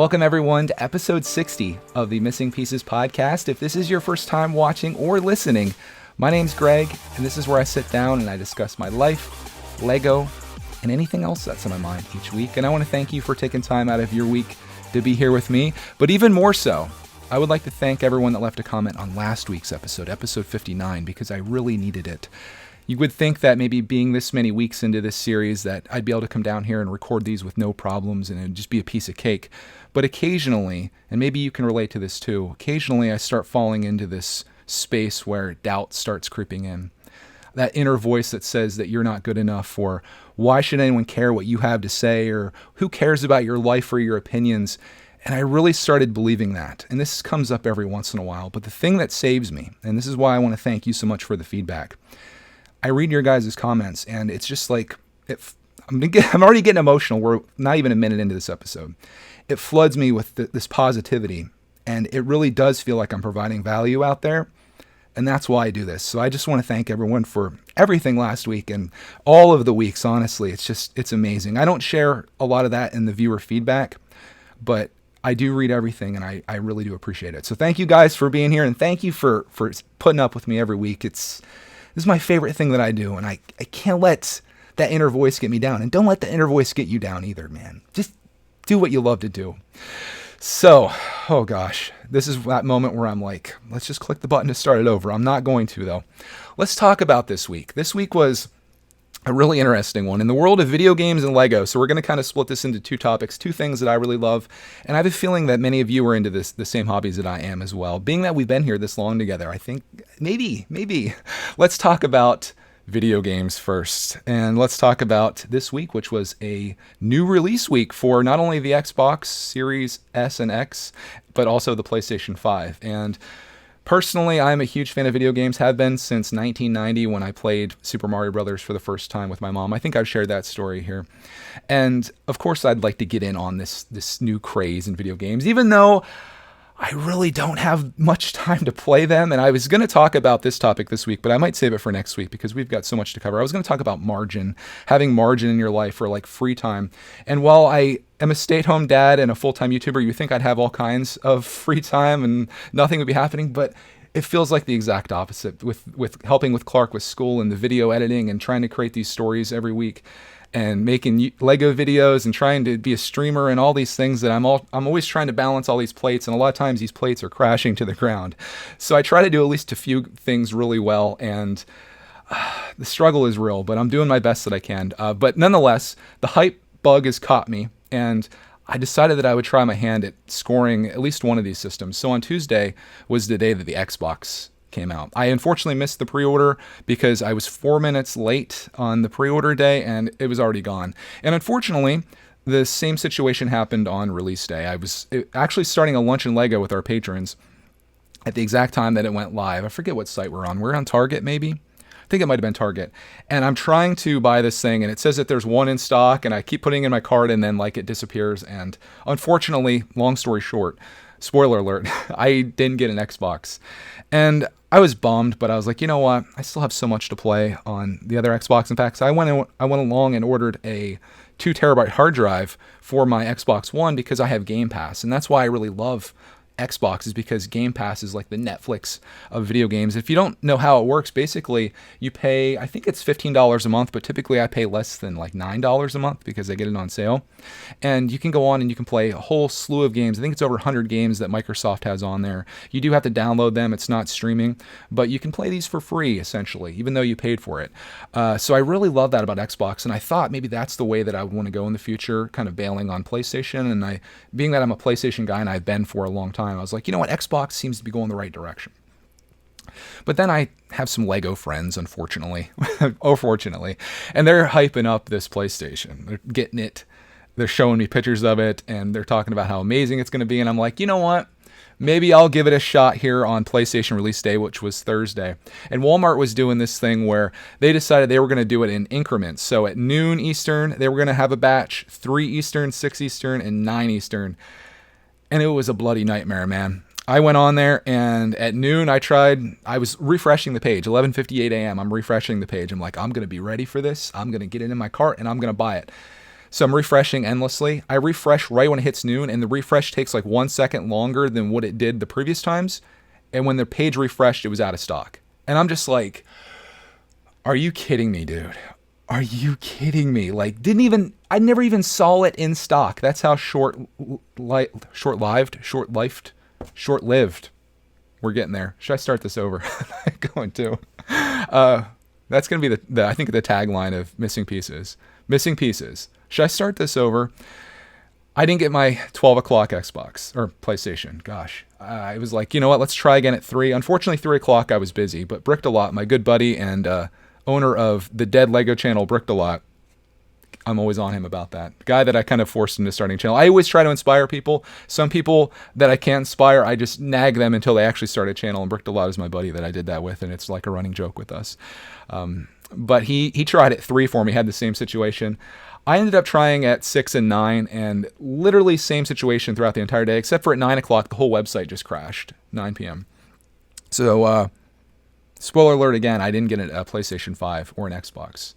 Welcome everyone to episode 60 of the Missing Pieces podcast. If this is your first time watching or listening, my name's Greg, and this is where I sit down and I discuss my life, Lego, and anything else that's on my mind each week. And I want to thank you for taking time out of your week to be here with me. But even more so, I would like to thank everyone that left a comment on last week's episode 59, because I really needed it. You would think that maybe being this many weeks into this series that I'd be able to come down here and record these with no problems and it'd just be a piece of cake. But occasionally, and maybe you can relate to this too, occasionally I start falling into this space where doubt starts creeping in. That inner voice that says that you're not good enough, or why should anyone care what you have to say, or who cares about your life or your opinions? And I really started believing that. And this comes up every once in a while. But the thing that saves me, and this is why I want to thank you so much for the feedback, I read your guys' comments, and it's just like, I'm already getting emotional. We're not even a minute into this episode. It floods me with this positivity, and it really does feel like I'm providing value out there, and that's why I do this. So I just want to thank everyone for everything last week and all of the weeks, honestly. It's amazing. I don't share a lot of that in the viewer feedback, but I do read everything, and I really do appreciate it. So thank you guys for being here, and thank you for putting up with me every week. This is my favorite thing that I do, and I can't let that inner voice get me down. And don't let the inner voice get you down either, man. Just do what you love to do. So, oh gosh, this is that moment where I'm like, let's just click the button to start it over. I'm not going to, though. Let's talk about this week. This week was a really interesting one in the world of video games and Lego. So we're going to kind of split this into two topics, two things that I really love. And I have a feeling that many of you are into the same hobbies that I am as well. Being that we've been here this long together, I think maybe let's talk about video games first. And let's talk about this week, which was a new release week for not only the Xbox Series S and X, but also the PlayStation 5. And personally, I'm a huge fan of video games, have been since 1990 when I played Super Mario Brothers for the first time with my mom. I think I've shared that story here. And of course, I'd like to get in on this new craze in video games, even though I really don't have much time to play them. And I was going to talk about this topic this week, but I might save it for next week because we've got so much to cover. I was going to talk about margin, having margin in your life for like free time. And while I am a stay-at-home dad and a full-time YouTuber, you think I'd have all kinds of free time and nothing would be happening, but it feels like the exact opposite with helping with Clark with school and the video editing and trying to create these stories every week and making Lego videos and trying to be a streamer and all these things that I'm always trying to balance all these plates, and a lot of times these plates are crashing to the ground. So I try to do at least a few things really well, and the struggle is real, but I'm doing my best that I can. But nonetheless, the hype bug has caught me, and I decided that I would try my hand at scoring at least one of these systems. So on Tuesday was the day that the Xbox came out. I unfortunately missed the pre-order because I was 4 minutes late on the pre-order day and it was already gone. And unfortunately, the same situation happened on release day. I was actually starting a lunch and Lego with our patrons at the exact time that it went live. I forget what site we're on. We're on Target, maybe? I think it might have been Target. And I'm trying to buy this thing and it says that there's one in stock and I keep putting in my cart and then like it disappears. And unfortunately, long story short, spoiler alert, I didn't get an Xbox. And I was bummed, but I was like, you know what? I still have so much to play on the other Xbox. In fact, so I went along and ordered a 2 terabyte hard drive for my Xbox One because I have Game Pass. And that's why I really love Xbox, is because Game Pass is like the Netflix of video games. If you don't know how it works, basically you pay, I think it's $15 a month, but typically I pay less than like $9 a month because I get it on sale. And you can go on and you can play a whole slew of games. I think it's over 100 games that Microsoft has on there. You do have to download them. It's not streaming, but you can play these for free essentially, even though you paid for it. So I really love that about Xbox. And I thought maybe that's the way that I would want to go in the future, kind of bailing on PlayStation. And being that I'm a PlayStation guy and I've been for a long time, I was like, you know what, Xbox seems to be going the right direction. But then I have some Lego friends, unfortunately, and they're hyping up this PlayStation. They're getting it. They're showing me pictures of it, and they're talking about how amazing it's going to be. And I'm like, you know what? Maybe I'll give it a shot here on PlayStation release day, which was Thursday. And Walmart was doing this thing where they decided they were going to do it in increments. So at noon Eastern, they were going to have a batch, 3 Eastern, 6 Eastern, and 9 Eastern. And it was a bloody nightmare, man. I went on there, and at noon I was refreshing the page, 11:58 a.m. I'm refreshing the page. I'm like, I'm going to be ready for this. I'm going to get it in my cart, and I'm going to buy it. So I'm refreshing endlessly. I refresh right when it hits noon, and the refresh takes like 1 second longer than what it did the previous times. And when the page refreshed, it was out of stock. And I'm just like, are you kidding me, dude? Are you kidding me? Like, I never even saw it in stock. That's how short-lived. We're getting there. Should I start this over? I'm going to. That's going to be I think the tagline of Missing Pieces. Missing Pieces. Should I start this over? I didn't get my 12 o'clock Xbox or PlayStation. Gosh, I was like, you know what? Let's try again at 3. Unfortunately, 3 o'clock I was busy, but Bricked a Lot, my good buddy and owner of the dead Lego channel Bricked a Lot, I'm always on him about that. Guy that I kind of forced into starting a channel. I always try to inspire people. Some people that I can't inspire, I just nag them until they actually start a channel. And Bricked a Lot is my buddy that I did that with, and it's like a running joke with us. But he tried at 3 for me, had the same situation. I ended up trying at 6 and 9, and literally same situation throughout the entire day, except for at 9 o'clock, the whole website just crashed, 9 p.m. So, spoiler alert again, I didn't get a PlayStation 5 or an Xbox.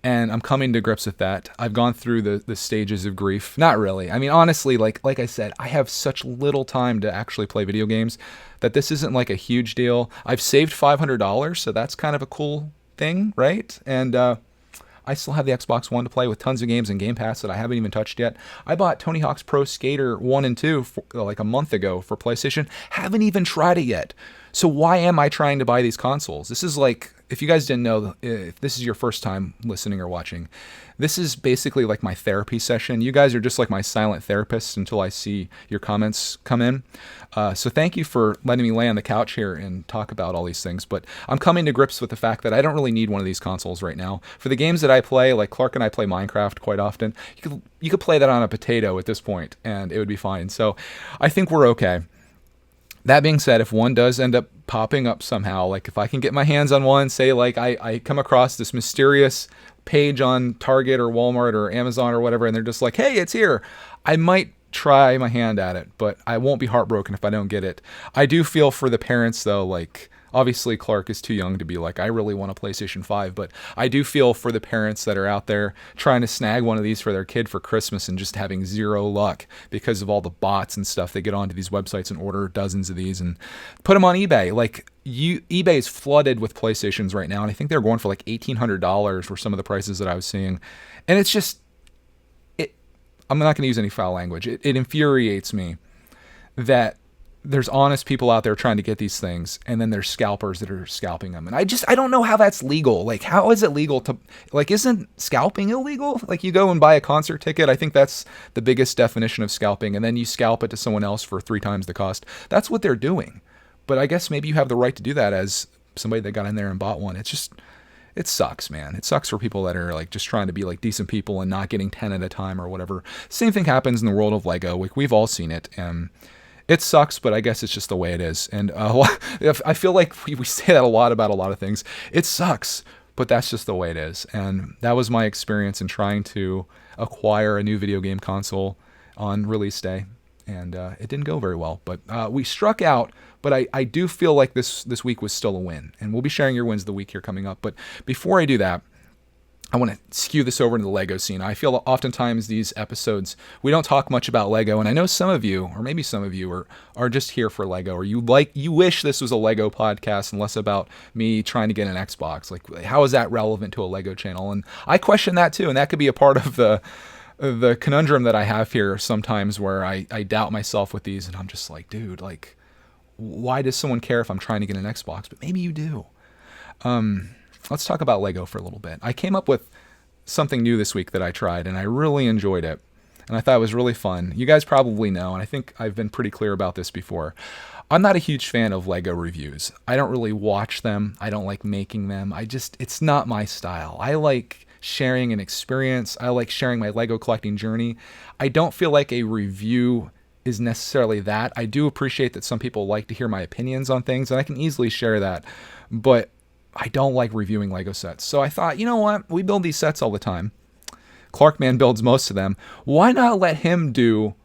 And I'm coming to grips with that. I've gone through the stages of grief. Not really. I mean, honestly, like I said, I have such little time to actually play video games that this isn't like a huge deal. I've saved $500, so that's kind of a cool thing, right? And I still have the Xbox One to play with tons of games and Game Pass that I haven't even touched yet. I bought Tony Hawk's Pro Skater 1 and 2 like a month ago for PlayStation. Haven't even tried it yet. So why am I trying to buy these consoles? This is like, if you guys didn't know, if this is your first time listening or watching, this is basically like my therapy session. You guys are just like my silent therapist until I see your comments come in. So thank you for letting me lay on the couch here and talk about all these things. But I'm coming to grips with the fact that I don't really need one of these consoles right now. For the games that I play, like Clark and I play Minecraft quite often, you could play that on a potato at this point and it would be fine. So I think we're okay. That being said, if one does end up popping up somehow, like if I can get my hands on one, say like I come across this mysterious page on Target or Walmart or Amazon or whatever, and they're just like, hey, it's here, I might try my hand at it, but I won't be heartbroken if I don't get it. I do feel for the parents though, like obviously Clark is too young to be like, I really want a PlayStation 5, but I do feel for the parents that are out there trying to snag one of these for their kid for Christmas and just having zero luck because of all the bots and stuff. They get onto these websites and order dozens of these and put them on eBay. Like eBay is flooded with PlayStations right now, and I think they're going for like $1,800 for some of the prices that I was seeing. And it's just, I'm not going to use any foul language. It infuriates me that there's honest people out there trying to get these things, and then there's scalpers that are scalping them. And I don't know how that's legal. Like, how is it legal to, like, isn't scalping illegal? Like, you go and buy a concert ticket. I think that's the biggest definition of scalping. And then you scalp it to someone else for 3 times the cost. That's what they're doing. But I guess maybe you have the right to do that as somebody that got in there and bought one. It's just, it sucks, man. It sucks for people that are like just trying to be like decent people and not getting 10 at a time or whatever. Same thing happens in the world of Lego. We've all seen it. And it sucks, but I guess it's just the way it is. And I feel like we say that a lot about a lot of things. It sucks, but that's just the way it is. And that was my experience in trying to acquire a new video game console on release day. And it didn't go very well. But we struck out, but I do feel like this week was still a win. And we'll be sharing your wins of the week here coming up. But before I do that, I want to skew this over into the Lego scene. I feel oftentimes these episodes, we don't talk much about Lego, and I know some of you, or maybe some of you, are just here for Lego, or you wish this was a Lego podcast and less about me trying to get an Xbox. Like, how is that relevant to a Lego channel? And I question that too, and that could be a part of the conundrum that I have here sometimes, where I doubt myself with these, and I'm just like, dude, like, why does someone care if I'm trying to get an Xbox? But maybe you do. Let's talk about Lego for a little bit. I came up with something new this week that I tried, and I really enjoyed it. And I thought it was really fun. You guys probably know, and I think I've been pretty clear about this before. I'm not a huge fan of Lego reviews. I don't really watch them. I don't like making them. It's not my style. I like sharing an experience. I like sharing my Lego collecting journey. I don't feel like a review is necessarily that. I do appreciate that some people like to hear my opinions on things, and I can easily share that. But I don't like reviewing Lego sets. So I thought, you know what? We build these sets all the time. Clarkman builds most of them. Why not let him do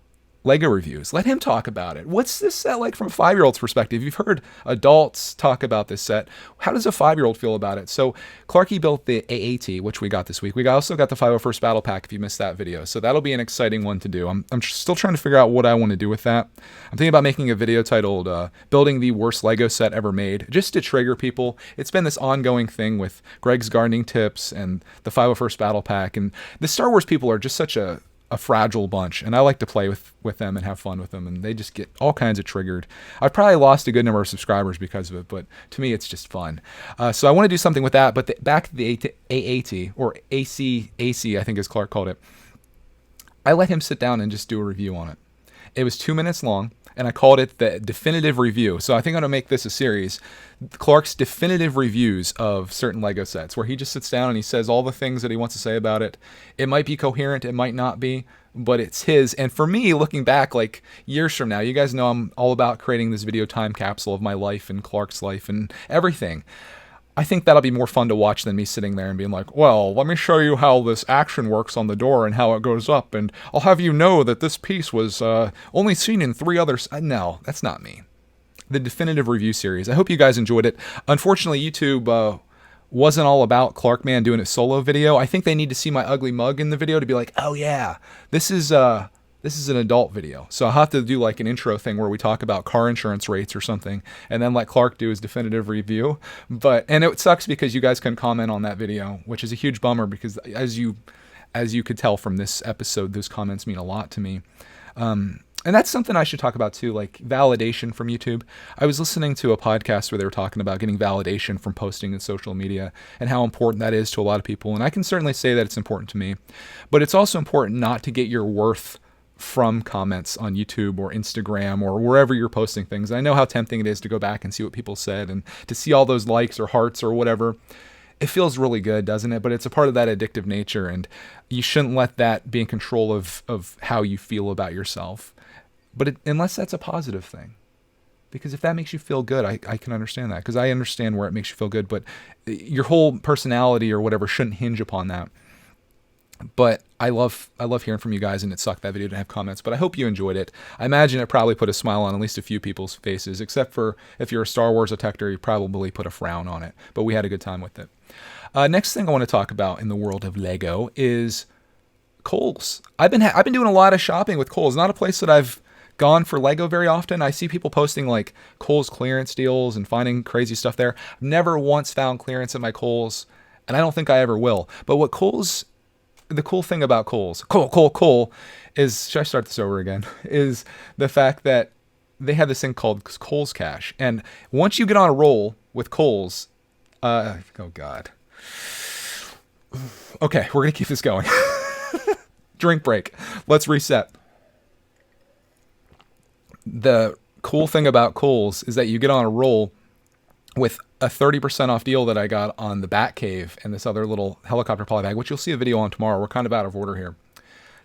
Lego reviews. Let him talk about it. What's this set like from a 5-year-old's perspective? You've heard adults talk about this set. How does a 5-year-old feel about it? So Clarky built the AAT, which we got this week. We also got the 501st Battle Pack if you missed that video. So that'll be an exciting one to do. I'm still trying to figure out what I want to do with that. I'm thinking about making a video titled Building the Worst Lego Set Ever Made, just to trigger people. It's been this ongoing thing with Greg's gardening tips and the 501st Battle Pack. And the Star Wars people are just such a fragile bunch, and I like to play with them and have fun with them, and they just get all kinds of triggered. I've probably lost a good number of subscribers because of it, but to me it's just fun. So I want to do something with that. But back to the AAT, or AC I think as Clark called it, I let him sit down and just do a review on it. It was 2 minutes long, and I called it the definitive review. So I think I'm going to make this a series, Clark's definitive reviews of certain Lego sets, where he just sits down and he says all the things that he wants to say about it. It might be coherent, it might not be, but it's his. And for me, looking back like years from now, you guys know I'm all about creating this video time capsule of my life and Clark's life and everything. I think that'll be more fun to watch than me sitting there and being like, well, let me show you how this action works on the door and how it goes up, and I'll have you know that this piece was only seen in 3 others. No, that's not me. The definitive review series. I hope you guys enjoyed it. Unfortunately, YouTube wasn't all about Clarkman doing a solo video. I think they need to see my ugly mug in the video to be like, oh yeah, this is an adult video. So I'll have to do like an intro thing where we talk about car insurance rates or something, and then let Clark do his definitive review. And it sucks because you guys couldn't comment on that video, which is a huge bummer because as you could tell from this episode, those comments mean a lot to me. And that's something I should talk about too, like validation from YouTube. I was listening to a podcast where they were talking about getting validation from posting in social media and how important that is to a lot of people. And I can certainly say that it's important to me, but it's also important not to get your worth from comments on YouTube or Instagram or wherever you're posting things. I know how tempting it is to go back and see what people said and to see all those likes or hearts or whatever. It feels really good, doesn't it? But it's a part of that addictive nature, and you shouldn't let that be in control of how you feel about yourself. But unless that's a positive thing. Because if that makes you feel good, I can understand that. Because I understand where it makes you feel good, but your whole personality or whatever shouldn't hinge upon that. But I love hearing from you guys, and it sucked that video didn't have comments, but I hope you enjoyed it. I imagine it probably put a smile on at least a few people's faces, except for if you're a Star Wars detector, you probably put a frown on it. But we had a good time with it. Next thing I want to talk about in the world of Lego is Kohls. I've been doing a lot of shopping with Kohls. Not a place that I've gone for Lego very often. I see people posting like Kohls clearance deals and finding crazy stuff there. I've never once found clearance at my Kohls, and I don't think I ever will. But what Kohls, the cool thing about Kohls, Kohl is, should I start this over again? Is the fact that they have this thing called Kohls Cash. And once you get on a roll with Kohls, oh God. Okay, we're going to keep this going. Drink break. Let's reset. The cool thing about Kohls is that you get on a roll with a 30% off deal that I got on the Batcave and this other little helicopter polybag, which you'll see a video on tomorrow. We're kind of out of order here.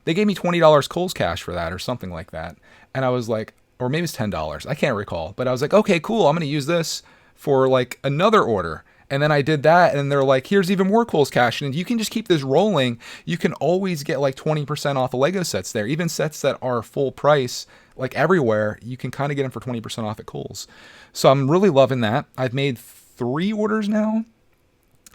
They gave me $20 Kohls Cash for that or something like that. And I was like, or maybe it's $10. I can't recall. But I was like, okay, cool. I'm going to use this for like another order. And then I did that, and they're like, here's even more Kohls Cash. And you can just keep this rolling. You can always get like 20% off of Lego sets there. Even sets that are full price, like everywhere, you can kind of get them for 20% off at Kohls. So I'm really loving that. I've made 3 orders now,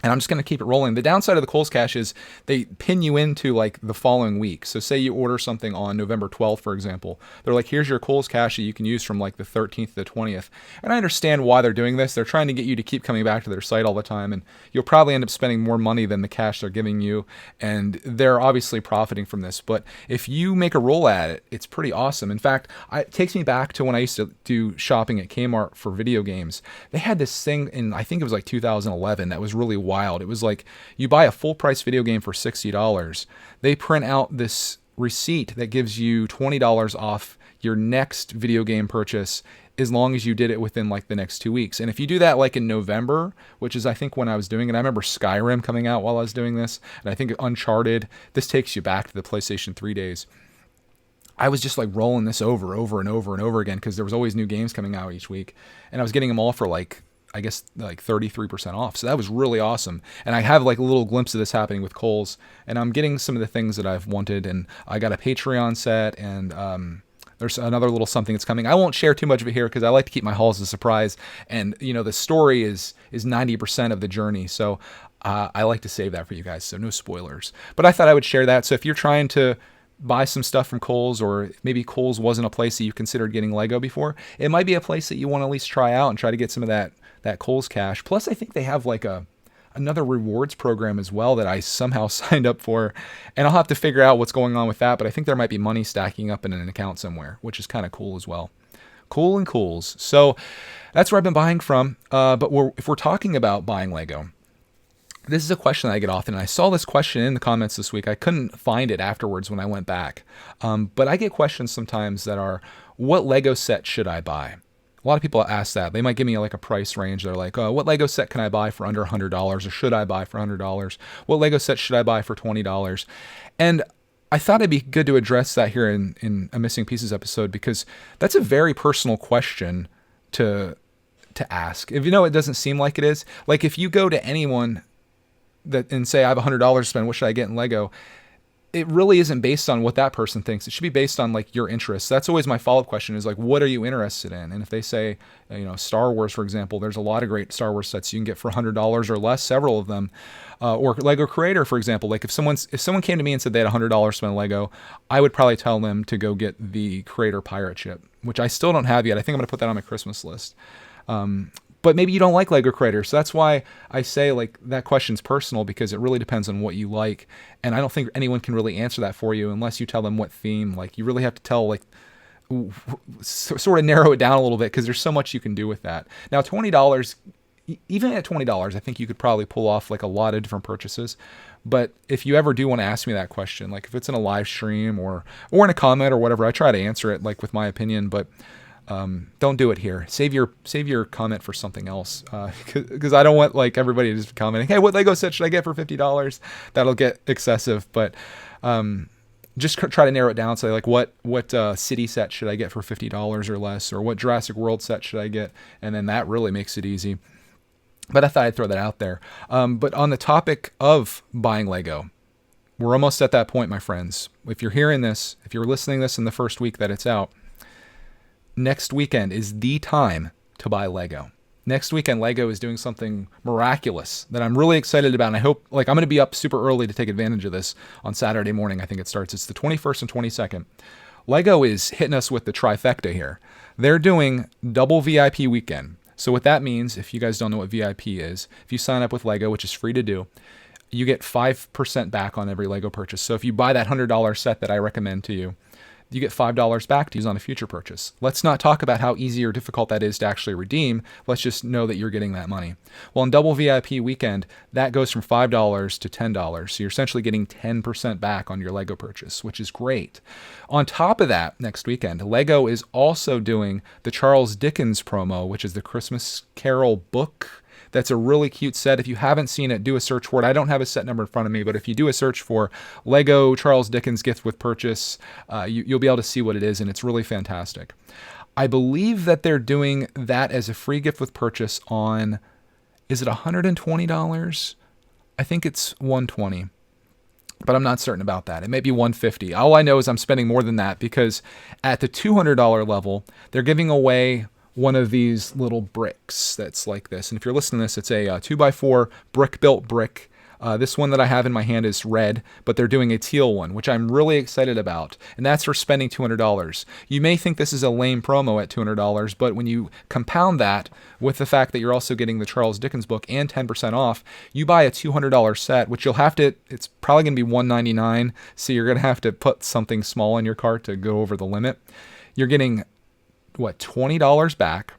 and I'm just going to keep it rolling. The downside of the Kohls Cash is they pin you into like the following week. So say you order something on November 12th, for example. They're like, here's your Kohls Cash that you can use from like the 13th to the 20th. And I understand why they're doing this. They're trying to get you to keep coming back to their site all the time. And you'll probably end up spending more money than the cash they're giving you. And they're obviously profiting from this. But if you make a roll at it, it's pretty awesome. In fact, it takes me back to when I used to do shopping at Kmart for video games. They had this thing in, I think it was like 2011, that was really wild. It was like you buy a full price video game for $60. They print out this receipt that gives you $20 off your next video game purchase as long as you did it within like the next 2 weeks. And if you do that like in November, which is I think when I was doing it, I remember Skyrim coming out while I was doing this, and I think Uncharted, this takes you back to the PlayStation 3 days. I was just like rolling this over and over again because there was always new games coming out each week, and I was getting them all for like, I guess like 33% off. So that was really awesome. And I have like a little glimpse of this happening with Kohls, and I'm getting some of the things that I've wanted. And I got a Patreon set, and there's another little something that's coming. I won't share too much of it here because I like to keep my hauls a surprise. And, the story is 90% of the journey. So I like to save that for you guys. So no spoilers. But I thought I would share that. So if you're trying to buy some stuff from Kohls, or maybe Kohls wasn't a place that you considered getting Lego before, it might be a place that you want to at least try out and try to get some of that Kohls cash. Plus, I think they have like another rewards program as well that I somehow signed up for, and I'll have to figure out what's going on with that, but I think there might be money stacking up in an account somewhere, which is kind of cool as well. Kohl and Kohls. So that's where I've been buying from. But if we're talking about buying Lego, this is a question that I get often, and I saw this question in the comments this week. I couldn't find it afterwards when I went back. But I get questions sometimes that are, what Lego set should I buy? A lot of people ask that. They might give me like a price range. They're like, what Lego set can I buy for under $100? Or should I buy for $100? What Lego set should I buy for $20? And I thought it'd be good to address that here in a Missing Pieces episode, because that's a very personal question to ask. If it doesn't seem like it is. Like if you go to anyone and say, I have $100 to spend, what should I get in Lego? It really isn't based on what that person thinks. It should be based on like your interests. That's always my follow-up question, is like, what are you interested in? And if they say, Star Wars, for example, there's a lot of great Star Wars sets you can get for $100 or less, several of them. Or Lego Creator, for example. Like if someone came to me and said they had $100 to spend on Lego, I would probably tell them to go get the Creator Pirate Ship, which I still don't have yet. I think I'm going to put that on my Christmas list. But maybe you don't like Lego Creator. So that's why I say like that question's personal, because it really depends on what you like. And I don't think anyone can really answer that for you unless you tell them what theme. Like you really have to tell, like, sort of narrow it down a little bit, because there's so much you can do with that. Now, $20, even at $20, I think you could probably pull off like a lot of different purchases. But if you ever do want to ask me that question, like if it's in a live stream or in a comment or whatever, I try to answer it like with my opinion, but don't do it here. Save your comment for something else, because I don't want like everybody just commenting, hey, what Lego set should I get for $50? That'll get excessive. But just try to narrow it down. Say like, what city set should I get for $50 or less, or what Jurassic World set should I get? And then that really makes it easy. But I thought I'd throw that out there. But on the topic of buying Lego, we're almost at that point, my friends. If you're hearing this, if you're listening to this in the first week that it's out, next weekend is the time to buy Lego. Next weekend, Lego is doing something miraculous that I'm really excited about. And I hope, like, I'm going to be up super early to take advantage of this on Saturday morning. I think it starts. It's the 21st and 22nd. Lego is hitting us with the trifecta here. They're doing double VIP weekend. So what that means, if you guys don't know what VIP is, if you sign up with Lego, which is free to do, you get 5% back on every Lego purchase. So if you buy that $100 set that I recommend to you, you get $5 back to use on a future purchase. Let's not talk about how easy or difficult that is to actually redeem. Let's just know that you're getting that money. Well, in double VIP weekend, that goes from $5 to $10. So you're essentially getting 10% back on your Lego purchase, which is great. On top of that, next weekend, Lego is also doing the Charles Dickens promo, which is the Christmas Carol book. That's a really cute set. If you haven't seen it, do a search for it. I don't have a set number in front of me, but if you do a search for Lego Charles Dickens gift with purchase, you'll be able to see what it is, and it's really fantastic. I believe that they're doing that as a free gift with purchase on, is it $120? I think it's $120, but I'm not certain about that. It may be $150. All I know is I'm spending more than that, because at the $200 level, they're giving away one of these little bricks that's like this. And if you're listening to this, it's a 2x4 brick-built brick. This one that I have in my hand is red, but they're doing a teal one, which I'm really excited about. And that's for spending $200. You may think this is a lame promo at $200, but when you compound that with the fact that you're also getting the Charles Dickens book and 10% off, you buy a $200 set, which you'll have to, it's probably going to be $199. So you're going to have to put something small in your cart to go over the limit. You're getting $20 back.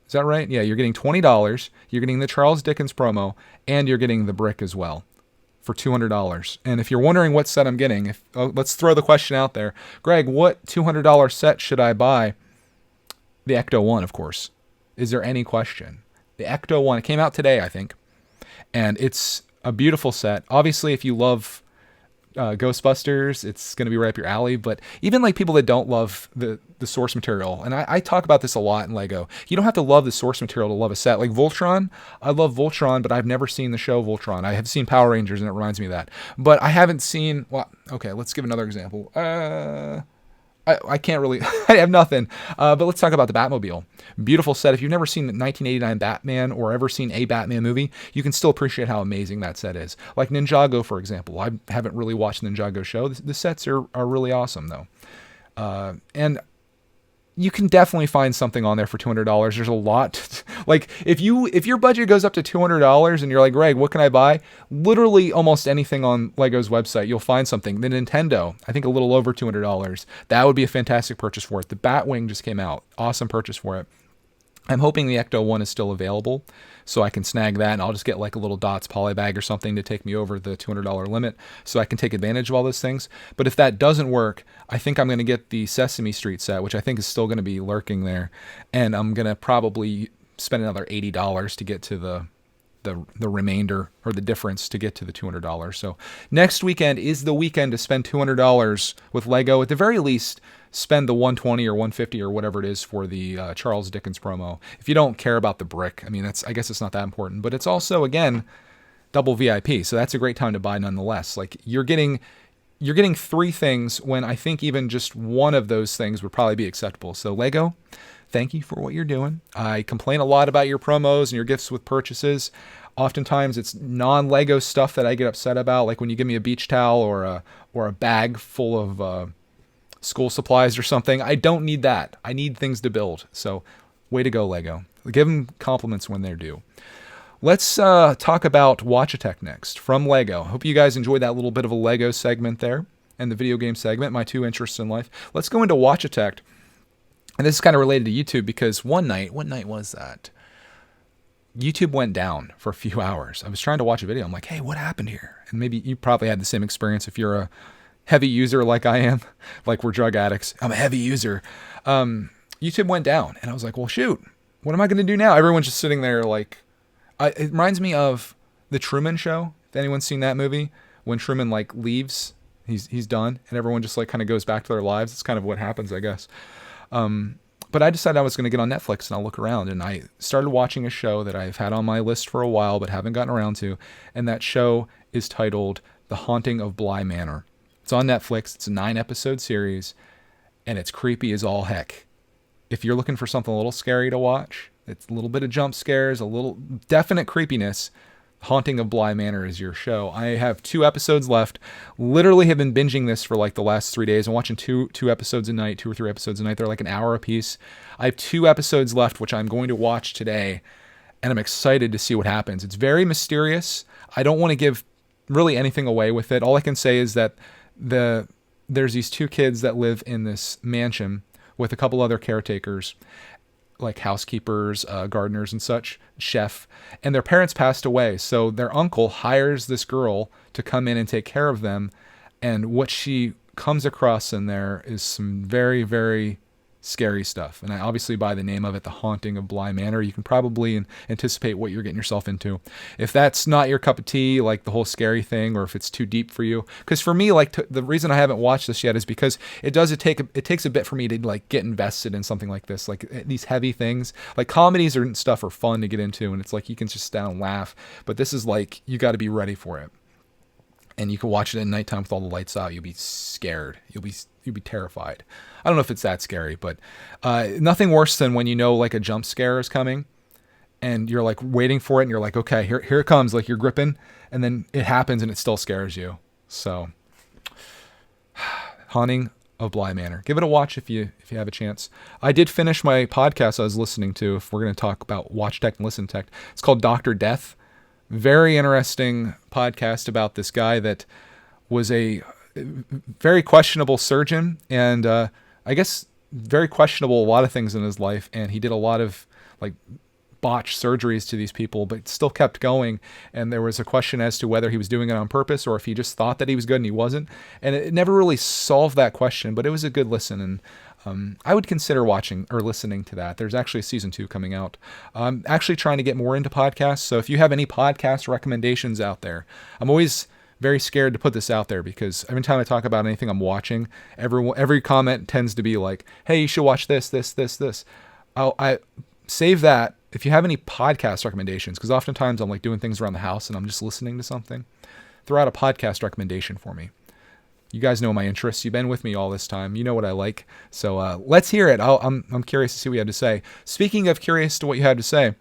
Is that right? Yeah, you're getting $20. You're getting the Charles Dickens promo, and you're getting the brick as well for $200. And if you're wondering what set I'm getting, let's throw the question out there. Greg, what $200 set should I buy? The Ecto 1, of course. Is there any question? The Ecto 1, it came out today, I think. And it's a beautiful set. Obviously, if you love Ghostbusters, it's going to be right up your alley. But even like people that don't love the source material, and I talk about this a lot in Lego, you don't have to love the source material to love a set. Like Voltron, I love Voltron, but I've never seen the show Voltron. I have seen Power Rangers, and it reminds me of that. But I haven't seen, well, okay, let's give another example. I can't really, I have nothing. But let's talk about the Batmobile. Beautiful set. If you've never seen 1989 Batman or ever seen a Batman movie, you can still appreciate how amazing that set is. Like Ninjago, for example. I haven't really watched the Ninjago show. The sets are really awesome, though. And you can definitely find something on there for $200. There's a lot. Like if your budget goes up to $200 and you're like, Greg, what can I buy? Literally almost anything on Lego's website, you'll find something. The Nintendo, I think a little over $200. That would be a fantastic purchase for it. The Batwing just came out. Awesome purchase for it. I'm hoping the Ecto 1 is still available, so I can snag that, and I'll just get like a little Dots poly bag or something to take me over the $200 limit, so I can take advantage of all those things. But if that doesn't work, I think I'm going to get the Sesame Street set, which I think is still going to be lurking there, and I'm going to probably spend another $80 to get to the remainder, or the difference to get to the $200. So next weekend is the weekend to spend $200 with Lego. At the very least, spend the $120 or $150 or whatever it is for the Charles Dickens promo. If you don't care about the brick, I mean, I guess it's not that important, but it's also, again, double VIP. So that's a great time to buy nonetheless. Like you're getting three things when I think even just one of those things would probably be acceptable. So Lego, thank you for what you're doing. I complain a lot about your promos and your gifts with purchases. Oftentimes it's non-Lego stuff that I get upset about, like when you give me a beach towel or a bag full of school supplies or something. I don't need that. I need things to build. So way to go, Lego. Give them compliments when they're due. Let's talk about Watchitect next from Lego. Hope you guys enjoyed that little bit of a Lego segment there and the video game segment, my two interests in life. Let's go into Watchitect. And this is kind of related to YouTube because what night was that? YouTube went down for a few hours. I was trying to watch a video. I'm like, hey, what happened here? And maybe you probably had the same experience if you're a heavy user like I am, like we're drug addicts. I'm a heavy user. YouTube went down and I was like, well, shoot, what am I going to do now? Everyone's just sitting there like, it reminds me of The Truman Show. If anyone's seen that movie, when Truman like leaves, he's done and everyone just like kind of goes back to their lives. It's kind of what happens, I guess. But I decided I was going to get on Netflix and I'll look around, and I started watching a show that I've had on my list for a while but haven't gotten around to, and that show is titled The Haunting of Bly Manor. It's on Netflix. It's a 9-episode series, and it's creepy as all heck. If you're looking for something a little scary to watch, it's a little bit of jump scares, a little definite creepiness, Haunting of Bly Manor is your show. I have 2 episodes left. Literally have been binging this for like the last 3 days. I'm watching two episodes a night, 2 or 3 episodes a night. They're like an hour apiece. I have 2 episodes left, which I'm going to watch today, and I'm excited to see what happens. It's very mysterious. I don't want to give really anything away with it. All I can say is that there's these 2 kids that live in this mansion with a couple other caretakers, like housekeepers, gardeners and such, chef, and their parents passed away. So their uncle hires this girl to come in and take care of them. And what she comes across in there is some very, very scary stuff. And I obviously, by the name of it, The Haunting of Bly Manor, you can probably anticipate what you're getting yourself into. If that's not your cup of tea, like the whole scary thing, or if it's too deep for you, because for me, like the reason I haven't watched this yet is because it takes a bit for me to like get invested in something like this, like these heavy things. Like comedies and stuff are fun to get into, and it's like you can just sit down and laugh. But this is like you got to be ready for it. And you can watch it at nighttime with all the lights out. You'll be scared. You'll be terrified. I don't know if it's that scary, but nothing worse than when you know like a jump scare is coming and you're like waiting for it and you're like, okay, here it comes. Like you're gripping and then it happens and it still scares you. So Haunting of Bly Manor. Give it a watch if you have a chance. I did finish my podcast I was listening to, if we're going to talk about watchitect and listentect. It's called Dr. Death. Very interesting podcast about this guy that was a very questionable surgeon and I guess very questionable a lot of things in his life, and he did a lot of like botched surgeries to these people but still kept going, and there was a question as to whether he was doing it on purpose or if he just thought that he was good and he wasn't, and it never really solved that question, but it was a good listen, and I would consider watching or listening to that. There's actually a season 2 coming out. I'm actually trying to get more into podcasts, so if you have any podcast recommendations out there, I'm always very scared to put this out there because every time I talk about anything I'm watching, every comment tends to be like, hey, you should watch this. I save that. If you have any podcast recommendations, because oftentimes I'm like doing things around the house and I'm just listening to something, throw out a podcast recommendation for me. You guys know my interests. You've been with me all this time. You know what I like. So let's hear it. I'm curious to see what you had to say. Speaking of curious to what you had to say,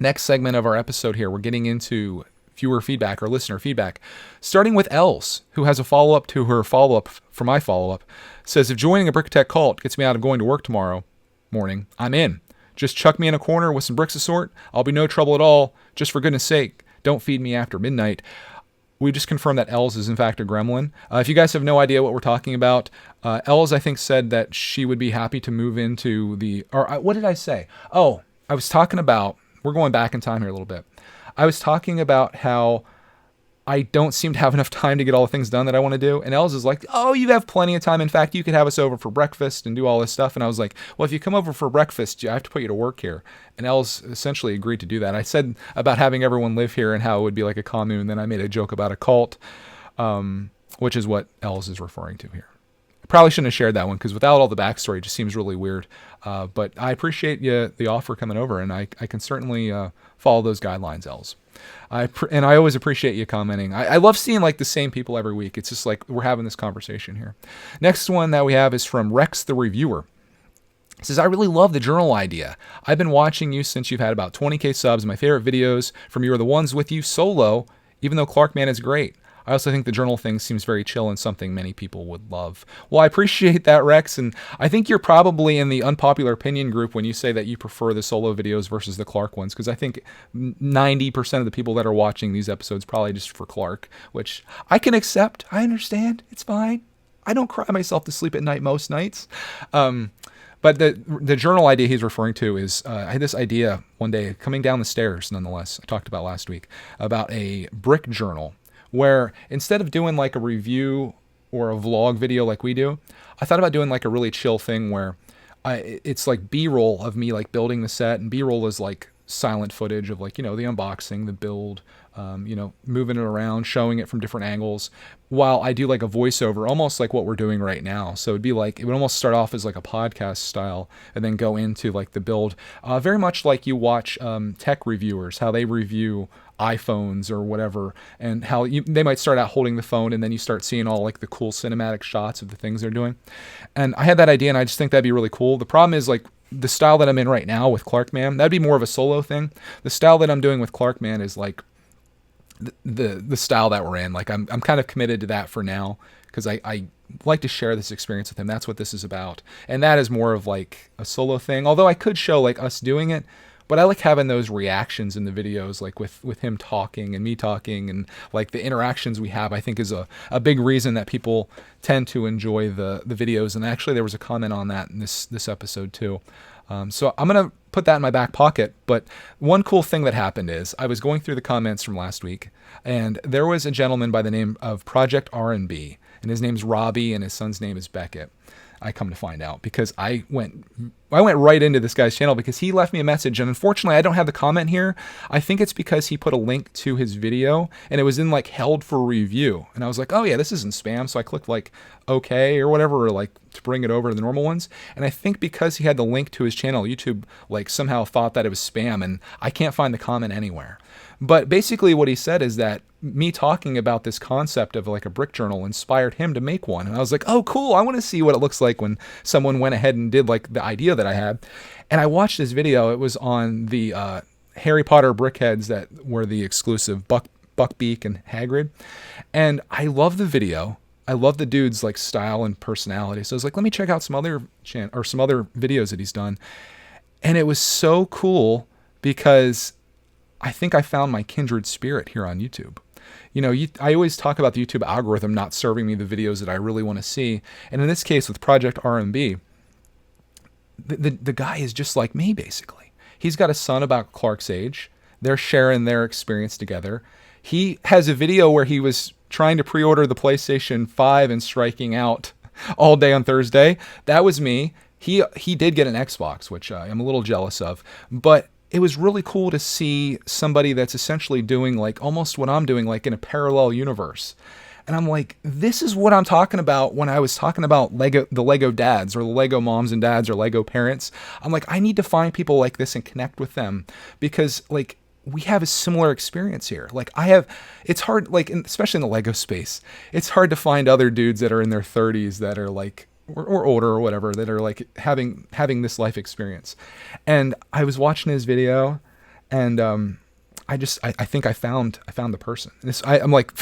next segment of our episode here, we're getting into viewer feedback or listener feedback, starting with Els, who has a follow-up to her follow-up for my follow-up. Says, if joining a brickitect cult gets me out of going to work tomorrow morning, I'm in. Just chuck me in a corner with some bricks of sort. I'll be no trouble at all. Just for goodness sake, don't feed me after midnight. We just confirmed that Els is in fact a gremlin. If you guys have no idea what we're talking about, Els, I think, said that she would be happy to move into what did I say? Oh, I was talking about, we're going back in time here a little bit. I was talking about how I don't seem to have enough time to get all the things done that I want to do. And Els is like, oh, you have plenty of time. In fact, you could have us over for breakfast and do all this stuff. And I was like, well, if you come over for breakfast, I have to put you to work here. And Els essentially agreed to do that. I said about having everyone live here and how it would be like a commune. Then I made a joke about a cult, which is what Els is referring to here. I probably shouldn't have shared that one because without all the backstory, it just seems really weird. But I appreciate the offer coming over, and I can certainly follow those guidelines, Els. And I always appreciate you commenting. I love seeing like the same people every week. It's just like we're having this conversation here. Next one that we have is from Rex the Reviewer. It says, I really love the journal idea. I've been watching you since you've had about 20K subs. My favorite videos from you are the ones with you solo, even though Clarkman is great. I also think the journal thing seems very chill and something many people would love. Well, I appreciate that, Rex, and I think you're probably in the unpopular opinion group when you say that you prefer the solo videos versus the Clark ones, because I think 90% of the people that are watching these episodes probably just for Clark, which I can accept. I understand. It's fine. I don't cry myself to sleep at night most nights. But the journal idea he's referring to is, I had this idea one day coming down the stairs, nonetheless, I talked about last week, about a brick journal, where instead of doing like a review or a vlog video like we do, I thought about doing like a really chill thing where it's like B-roll of me like building the set, and B-roll is like silent footage of like, the unboxing, the build, moving it around, showing it from different angles, while I do like a voiceover, almost like what we're doing right now. So it would almost start off as like a podcast style and then go into like the build, very much like you watch tech reviewers, how they review iPhones or whatever, and how they might start out holding the phone and then you start seeing all like the cool cinematic shots of the things they're doing. And I had that idea and I just think that'd be really cool. The problem is like the style that I'm in right now with Clarkman, that'd be more of a solo thing. The style that I'm doing with Clarkman is like the style that we're in. Like I'm kind of committed to that for now because I like to share this experience with him. That's what this is about. And that is more of like a solo thing. Although I could show like us doing it, but I like having those reactions in the videos, like with him talking and me talking, and like the interactions we have, I think is a big reason that people tend to enjoy the videos. And actually there was a comment on that in this episode too. So I'm going to put that in my back pocket. But one cool thing that happened is I was going through the comments from last week, and there was a gentleman by the name of Project R&B, and his name's Robbie and his son's name is Beckett. I come to find out because I went right into this guy's channel because he left me a message, and unfortunately I don't have the comment here. I think it's because he put a link to his video and it was in like held for review, and I was like, oh yeah, this isn't spam. So I clicked like okay or whatever, or like to bring it over to the normal ones. And I think because he had the link to his channel, YouTube like somehow thought that it was spam, and I can't find the comment anywhere. But basically what he said is that me talking about this concept of like a brick journal inspired him to make one. And I was like, oh, cool. I want to see what it looks like when someone went ahead and did like the idea that I had. And I watched this video. It was on the Harry Potter brickheads that were the exclusive Buckbeak and Hagrid. And I love the video. I love the dude's like style and personality. So I was like, let me check out some other videos that he's done. And it was so cool because I think I found my kindred spirit here on YouTube. I always talk about the YouTube algorithm not serving me the videos that I really want to see. And in this case with Project R&B, the guy is just like me, basically. He's got a son about Clark's age. They're sharing their experience together. He has a video where he was trying to pre-order the PlayStation 5 and striking out all day on Thursday. That was me. He did get an Xbox, which I'm a little jealous of. But it was really cool to see somebody that's essentially doing like almost what I'm doing, like in a parallel universe. And I'm like, this is what I'm talking about when I was talking about the Lego dads or the Lego moms and dads or Lego parents. I'm like, I need to find people like this and connect with them, because like we have a similar experience here. Like it's hard, like, especially in the Lego space, it's hard to find other dudes that are in their 30s that are like, or older or whatever, that are like having this life experience. And I was watching his video, and I think I found the person. I'm like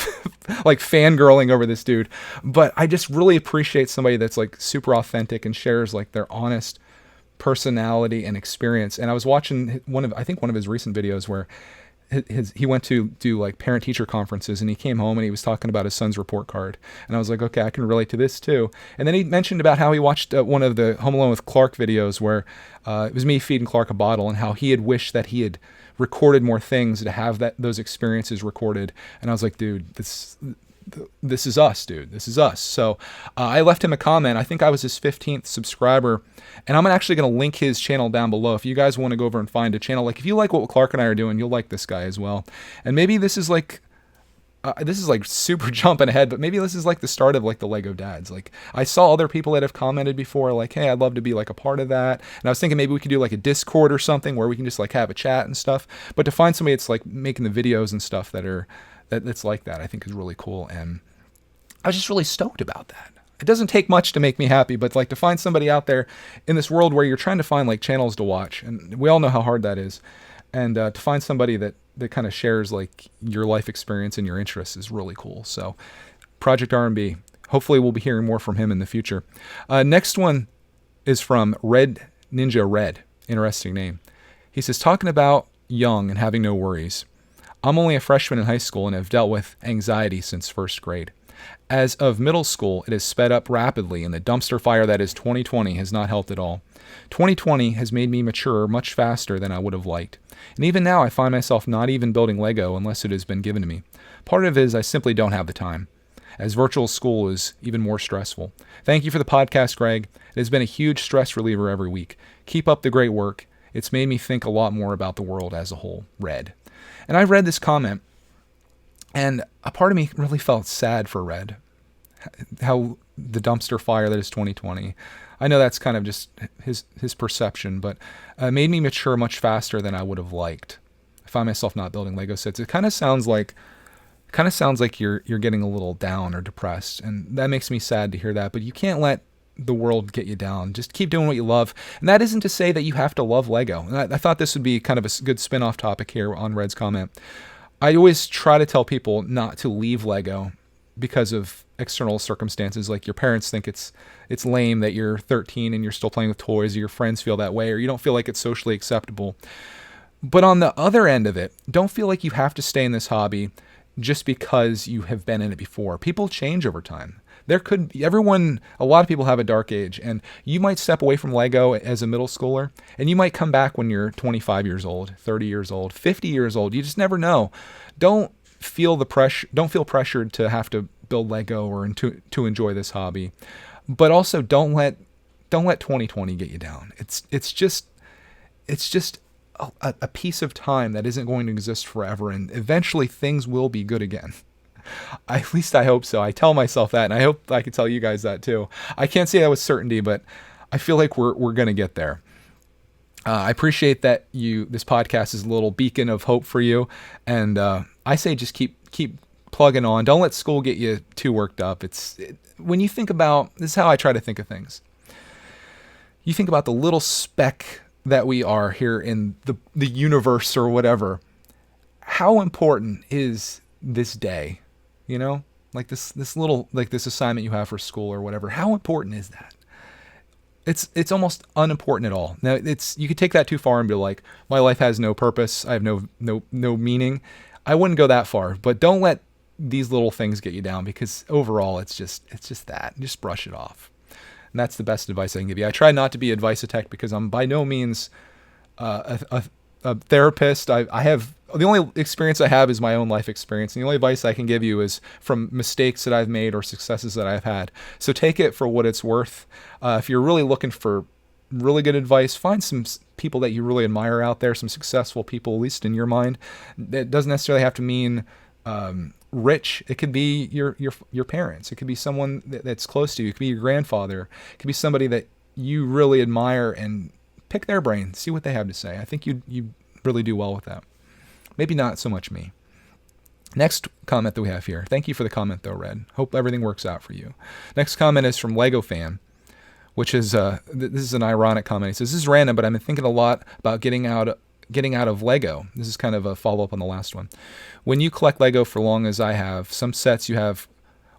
like fangirling over this dude, but I just really appreciate somebody that's like super authentic and shares like their honest personality and experience. And I was watching one of his recent videos where he went to do like parent teacher conferences, and he came home and he was talking about his son's report card. And I was like, okay, I can relate to this too. And then he mentioned about how he watched one of the Home Alone with Clark videos where it was me feeding Clark a bottle, and how he had wished that he had recorded more things to have those experiences recorded. And I was like, dude, this is us, dude. This is us. So I left him a comment. I think I was his 15th subscriber, and I'm actually going to link his channel down below. If you guys want to go over and find a channel, like if you like what Clark and I are doing, you'll like this guy as well. And maybe this is like super jumping ahead, but maybe this is like the start of like the Lego Dads. Like I saw other people that have commented before, like, hey, I'd love to be like a part of that. And I was thinking maybe we could do like a Discord or something where we can just like have a chat and stuff. But to find somebody that's like making the videos and stuff that's like that, I think is really cool. And I was just really stoked about that. It doesn't take much to make me happy, but like to find somebody out there in this world where you're trying to find like channels to watch, and we all know how hard that is. And to find somebody that kind of shares like your life experience and your interests is really cool. So Project R&B, hopefully we'll be hearing more from him in the future. Next one is from Red Ninja Red. Interesting name. He says, talking about young and having no worries. I'm only a freshman in high school and have dealt with anxiety since first grade. As of middle school, it has sped up rapidly, and the dumpster fire that is 2020 has not helped at all. 2020 has made me mature much faster than I would have liked. And even now, I find myself not even building Lego unless it has been given to me. Part of it is I simply don't have the time, as virtual school is even more stressful. Thank you for the podcast, Greg. It has been a huge stress reliever every week. Keep up the great work. It's made me think a lot more about the world as a whole. Red. And I read this comment, and a part of me really felt sad for Red. How the dumpster fire that is 2020. I know that's kind of just his perception, but it made me mature much faster than I would have liked. I find myself not building Lego sets. It kind of sounds like you're getting a little down or depressed, and that makes me sad to hear that. But you can't let the world get you down. Just keep doing what you love. And that isn't to say that you have to love Lego. And I thought this would be kind of a good spin-off topic here on Red's comment. I always try to tell people not to leave Lego because of external circumstances. Like your parents think it's lame that you're 13 and you're still playing with toys, or your friends feel that way, or you don't feel like it's socially acceptable. But on the other end of it, don't feel like you have to stay in this hobby just because you have been in it before. People change over time. A lot of people have a dark age, and you might step away from Lego as a middle schooler, and you might come back when you're 25 years old, 30 years old, 50 years old. You just never know. Don't feel pressured to have to build Lego or to enjoy this hobby. But also don't let 2020 get you down. It's just a piece of time that isn't going to exist forever, and eventually things will be good again. At least I hope so. I tell myself that, and I hope I can tell you guys that too. I can't say that with certainty, but I feel like we're going to get there. I appreciate that this podcast is a little beacon of hope for you, and I say just keep plugging on. Don't let school get you too worked up. When you think about, this is how I try to think of things. You think about the little speck that we are here in the universe or whatever. How important is this day? You know, like this little, like this assignment you have for school or whatever. How important is that? It's almost unimportant at all. Now you could take that too far and be like, my life has no purpose. I have no meaning. I wouldn't go that far, but don't let these little things get you down, because overall it's just that. Just brush it off. And that's the best advice I can give you. I try not to be advice-itect because I'm by no means a therapist. I have the only experience I have is my own life experience, and the only advice I can give you is from mistakes that I've made or successes that I've had. So take it for what it's worth. If you're really looking for really good advice, find some people that you really admire out there, some successful people, at least in your mind. That doesn't necessarily have to mean rich. It could be your parents. It could be someone that's close to you. It could be your grandfather. It could be somebody that you really admire, and pick their brain, see what they have to say. I think you really do well with that. Maybe not so much me. Next comment that we have here. Thank you for the comment, though, Red. Hope everything works out for you. Next comment is from Lego Fan, which is this is an ironic comment. He says, "This is random, but I've been thinking a lot about getting out of Lego." This is kind of a follow-up on the last one. When you collect Lego for long as I have, some sets you have...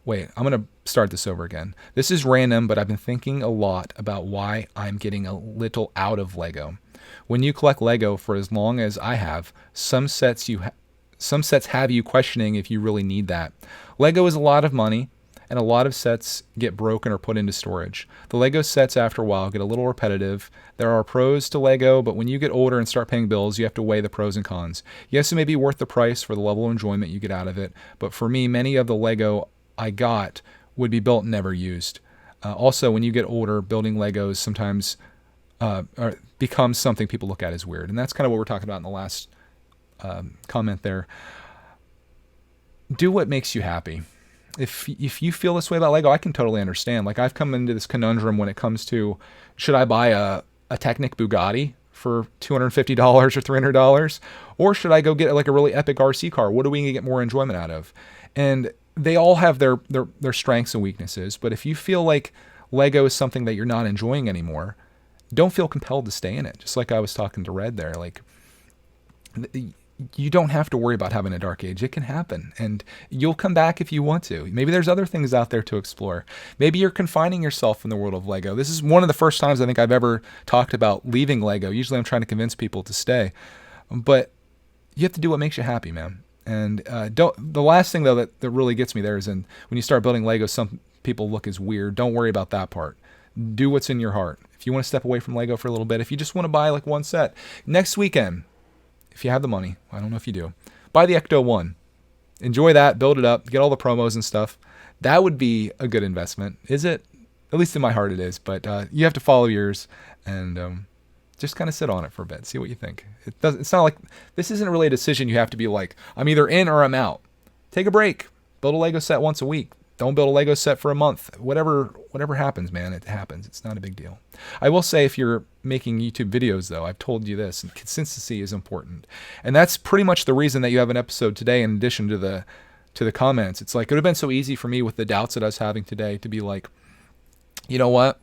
Wait, I'm going to start this over again. This is random, but I've been thinking a lot about why I'm getting a little out of Lego. When you collect Lego for as long as I have, some sets have you questioning if you really need that. Lego is a lot of money, and a lot of sets get broken or put into storage. The Lego sets, after a while, get a little repetitive. There are pros to Lego, but when you get older and start paying bills, you have to weigh the pros and cons. Yes, it may be worth the price for the level of enjoyment you get out of it, but for me, many of the Lego I got would be built and never used. Also, when you get older, building Legos sometimes becomes something people look at as weird, and that's kind of what we're talking about in the last comment there. Do what makes you happy. If you feel this way about Lego, I can totally understand. Like, I've come into this conundrum when it comes to, should I buy a Technic Bugatti for $250 or $300, or should I go get like a really epic RC car? What are we gonna get more enjoyment out of? And they all have their strengths and weaknesses. But if you feel like Lego is something that you're not enjoying anymore, don't feel compelled to stay in it. Just like I was talking to Red there, like, you don't have to worry about having a dark age. It can happen, and you'll come back if you want to. Maybe there's other things out there to explore. Maybe you're confining yourself in the world of Lego. This is one of the first times I think I've ever talked about leaving Lego. Usually I'm trying to convince people to stay, but you have to do what makes you happy, man. And the last thing, though, that really gets me there is when you start building Lego, some people look as weird. Don't worry about that part. Do what's in your heart. If you want to step away from Lego for a little bit, if you just want to buy like one set, next weekend, if you have the money, I don't know if you do, buy the Ecto 1. Enjoy that, build it up, get all the promos and stuff. That would be a good investment. Is it? At least in my heart it is, but you have to follow yours and just kind of sit on it for a bit, see what you think. It's not like, this isn't really a decision you have to be like, I'm either in or I'm out. Take a break. Build a Lego set once a week. Don't build a Lego set for a month. Whatever happens, man, it happens. It's not a big deal. I will say, if you're making YouTube videos, though, I've told you this, and consistency is important. And that's pretty much the reason that you have an episode today in addition to the comments. It's like, it would have been so easy for me with the doubts that I was having today to be like, you know what?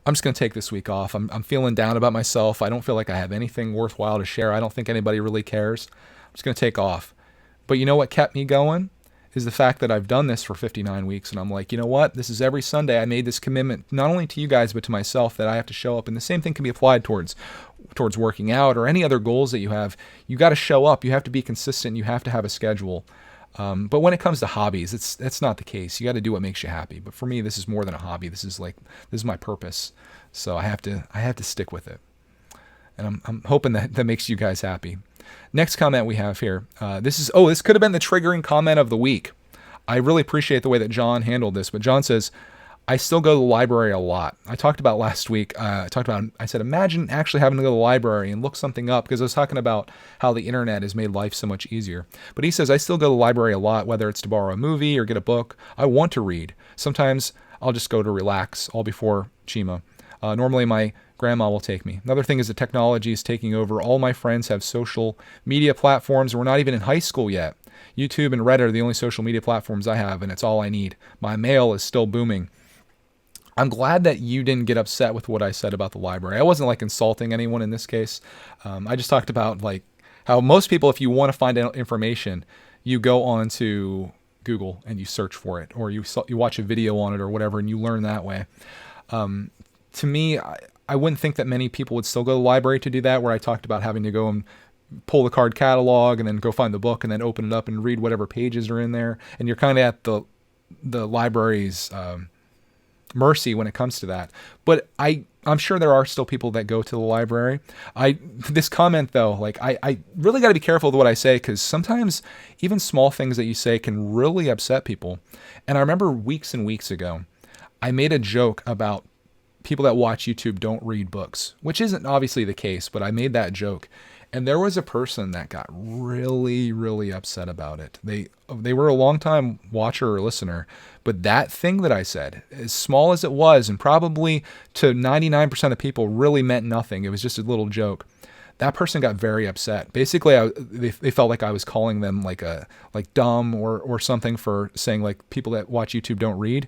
I'm just going to take this week off. I'm feeling down about myself. I don't feel like I have anything worthwhile to share. I don't think anybody really cares. I'm just going to take off. But you know what kept me going? Is the fact that I've done this for 59 weeks, and I'm like, you know what? This is every Sunday. I made this commitment, not only to you guys, but to myself, that I have to show up. And the same thing can be applied towards working out or any other goals that you have. You got to show up. You have to be consistent. You have to have a schedule. But when it comes to hobbies, that's not the case. You got to do what makes you happy. But for me, this is more than a hobby. This is my purpose. So I have to stick with it. And I'm hoping that makes you guys happy. Next comment we have here. This could have been the triggering comment of the week. I really appreciate the way that John handled this. But John says, I still go to the library a lot. I talked about last week. I said, imagine actually having to go to the library and look something up, because I was talking about how the internet has made life so much easier. But he says, I still go to the library a lot, whether it's to borrow a movie or get a book. I want to read. Sometimes I'll just go to relax, all before Chima. Normally my grandma will take me. Another thing is that technology is taking over. All my friends have social media platforms. We're not even in high school yet. YouTube and Reddit are the only social media platforms I have, and it's all I need. My mail is still booming. I'm glad that you didn't get upset with what I said about the library. I wasn't like insulting anyone in this case. I just talked about like how most people, if you want to find out information, you go on to Google and you search for it, or you watch a video on it or whatever, and you learn that way. To me, I wouldn't think that many people would still go to the library to do that, where I talked about having to go and pull the card catalog and then go find the book and then open it up and read whatever pages are in there. And you're kind of at the library's mercy when it comes to that. But I'm sure there are still people that go to the library. This comment, though, like I really got to be careful with what I say, because sometimes even small things that you say can really upset people. And I remember weeks and weeks ago, I made a joke about people that watch YouTube don't read books, which isn't obviously the case, but I made that joke. And there was a person that got really, really upset about it. They were a long-time watcher or listener, but that thing that I said, as small as it was, and probably to 99% of people really meant nothing, it was just a little joke, that person got very upset. Basically, they felt like I was calling them like dumb or something for saying like people that watch YouTube don't read.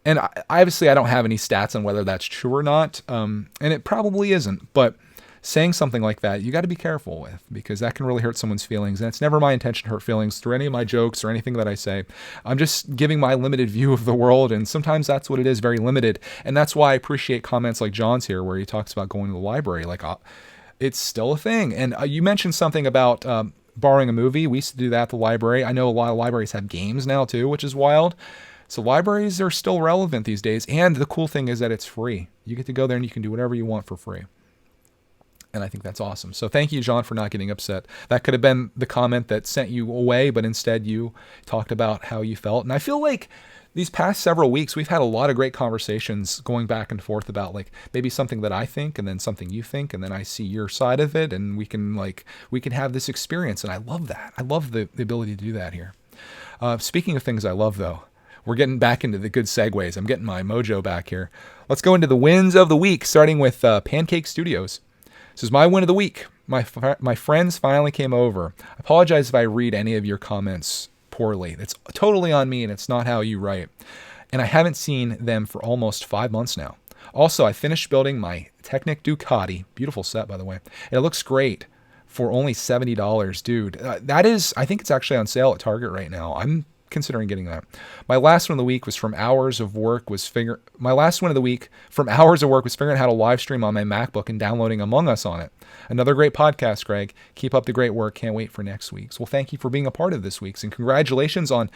And obviously, I don't have any stats on whether that's true or not, and it probably isn't. But saying something like that, you got to be careful with, because that can really hurt someone's feelings. And it's never my intention to hurt feelings through any of my jokes or anything that I say. I'm just giving my limited view of the world, and sometimes that's what it is, very limited. And that's why I appreciate comments like John's here, where he talks about going to the library. Like, it's still a thing. And you mentioned something about borrowing a movie. We used to do that at the library. I know a lot of libraries have games now too, which is wild. So libraries are still relevant these days. And the cool thing is that it's free. You get to go there and you can do whatever you want for free. And I think that's awesome. So thank you, John, for not getting upset. That could have been the comment that sent you away, but instead you talked about how you felt. And I feel like these past several weeks, we've had a lot of great conversations going back and forth about like maybe something that I think and then something you think, and then I see your side of it, and we can have this experience. And I love that. I love the ability to do that here. Speaking of things I love, though, we're getting back into the good segues. I'm getting my mojo back here. Let's go into the wins of the week, starting with Pancake Studios. This is my win of the week. My friends finally came over. I apologize if I read any of your comments poorly. It's totally on me, and it's not how you write. And I haven't seen them for almost 5 months now. Also, I finished building my Technic Ducati. Beautiful set, by the way. And it looks great for only $70. Dude, I think it's actually on sale at Target right now. I'm considering getting that. My last one of the week was from hours of work was figuring out how to live stream on my MacBook and downloading Among Us on it. Another great podcast, Greg. Keep up the great work. Can't wait for next week's. Well, thank you for being a part of this week's, and congratulations on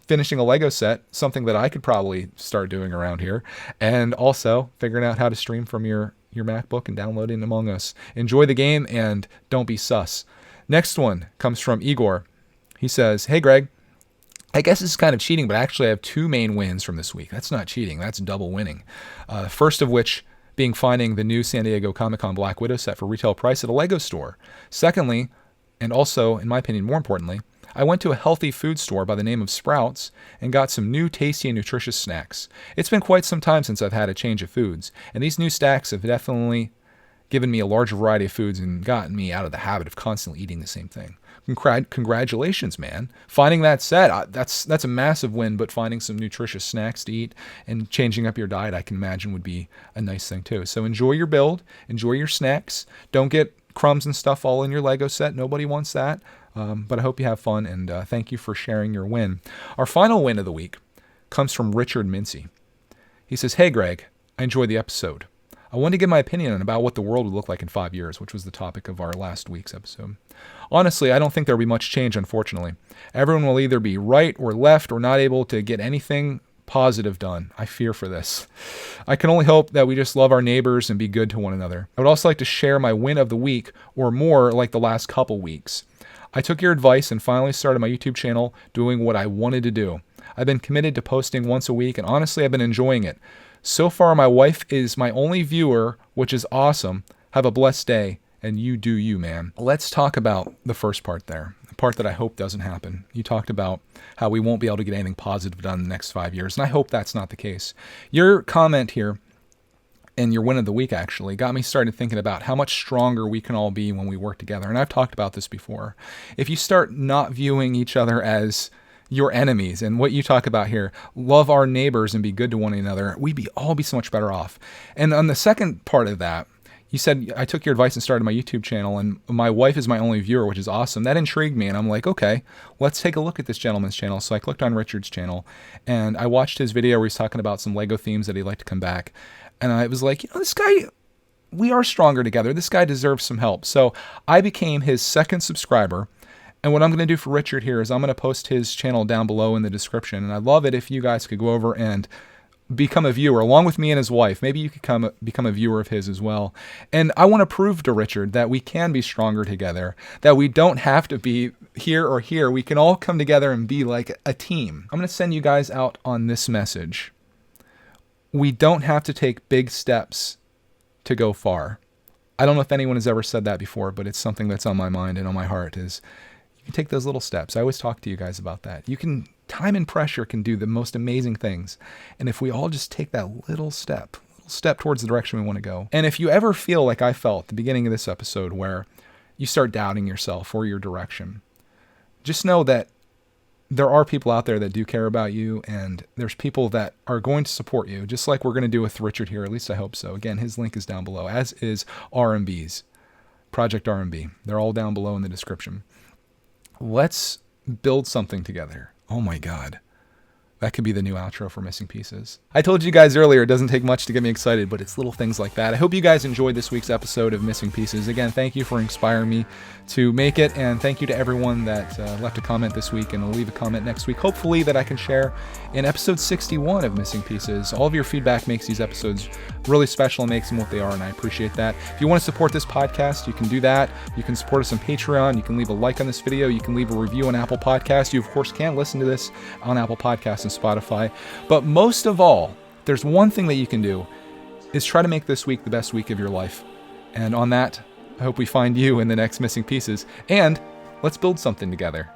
finishing a Lego set, something that I could probably start doing around here, and also figuring out how to stream from your MacBook and downloading Among Us. Enjoy the game and don't be sus. Next one comes from Igor. He says, "Hey, Greg, I guess this is kind of cheating, but actually I have 2 main wins from this week." That's not cheating. That's double winning. First of which being finding the new San Diego Comic-Con Black Widow set for retail price at a Lego store. Secondly, and also, in my opinion, more importantly, I went to a healthy food store by the name of Sprouts and got some new tasty and nutritious snacks. It's been quite some time since I've had a change of foods, and these new snacks have definitely given me a larger variety of foods and gotten me out of the habit of constantly eating the same thing. Congratulations, man. Finding that set, that's a massive win, but finding some nutritious snacks to eat and changing up your diet, I can imagine, would be a nice thing too. So enjoy your build, enjoy your snacks. Don't get crumbs and stuff all in your Lego set. Nobody wants that. But I hope you have fun, and thank you for sharing your win. Our final win of the week comes from Richard Mincy. He says, "Hey, Greg, I enjoyed the episode. I wanted to give my opinion about what the world would look like in 5 years," which was the topic of our last week's episode. "Honestly, I don't think there'll be much change, unfortunately. Everyone will either be right or left or not able to get anything positive done. I fear for this. I can only hope that we just love our neighbors and be good to one another. I would also like to share my win of the week, or more like the last couple weeks. I took your advice and finally started my YouTube channel doing what I wanted to do. I've been committed to posting once a week, and honestly, I've been enjoying it. So far, my wife is my only viewer, which is awesome. Have a blessed day, and you do you, man." Let's talk about the first part there, the part that I hope doesn't happen. You talked about how we won't be able to get anything positive done in the next 5 years, and I hope that's not the case. Your comment here, and your win of the week actually, got me started thinking about how much stronger we can all be when we work together. And I've talked about this before. If you start not viewing each other as your enemies, and what you talk about here, love our neighbors and be good to one another, we'd all be so much better off. And on the second part of that, you said, I took your advice and started my YouTube channel, and my wife is my only viewer, which is awesome. That intrigued me, and I'm like, okay, let's take a look at this gentleman's channel. So I clicked on Richard's channel, and I watched his video where he's talking about some Lego themes that he'd like to come back. And I was like, this guy, we are stronger together. This guy deserves some help. So I became his second subscriber. And what I'm going to do for Richard here is I'm going to post his channel down below in the description. And I'd love it if you guys could go over and become a viewer along with me and his wife. Maybe you could become a viewer of his as well. And I want to prove to Richard that we can be stronger together, that we don't have to be here or here. We can all come together and be like a team. I'm going to send you guys out on this message. We don't have to take big steps to go far. I don't know if anyone has ever said that before, but it's something that's on my mind and on my heart is you can take those little steps. I always talk to you guys about that. Time and pressure can do the most amazing things. And if we all just take that little step step towards the direction we want to go. And if you ever feel like I felt at the beginning of this episode, where you start doubting yourself or your direction, just know that there are people out there that do care about you, and there's people that are going to support you, just like we're going to do with Richard here. At least I hope so. Again, his link is down below, as is RMB's, Project RMB. They're all down below in the description. Let's build something together. Oh my God. That could be the new outro for Missing Pieces. I told you guys earlier, it doesn't take much to get me excited, but it's little things like that. I hope you guys enjoyed this week's episode of Missing Pieces. Again, thank you for inspiring me to make it, and thank you to everyone that left a comment this week and will leave a comment next week, hopefully that I can share in episode 61 of Missing Pieces. All of your feedback makes these episodes really special and makes them what they are, and I appreciate that. If you want to support this podcast, you can do that. You can support us on Patreon. You can leave a like on this video. You can leave a review on Apple Podcasts. You, of course, can listen to this on Apple Podcasts and Spotify. But most of all, there's one thing that you can do, is try to make this week the best week of your life. And on that, I hope we find you in the next Missing Pieces, and let's build something together.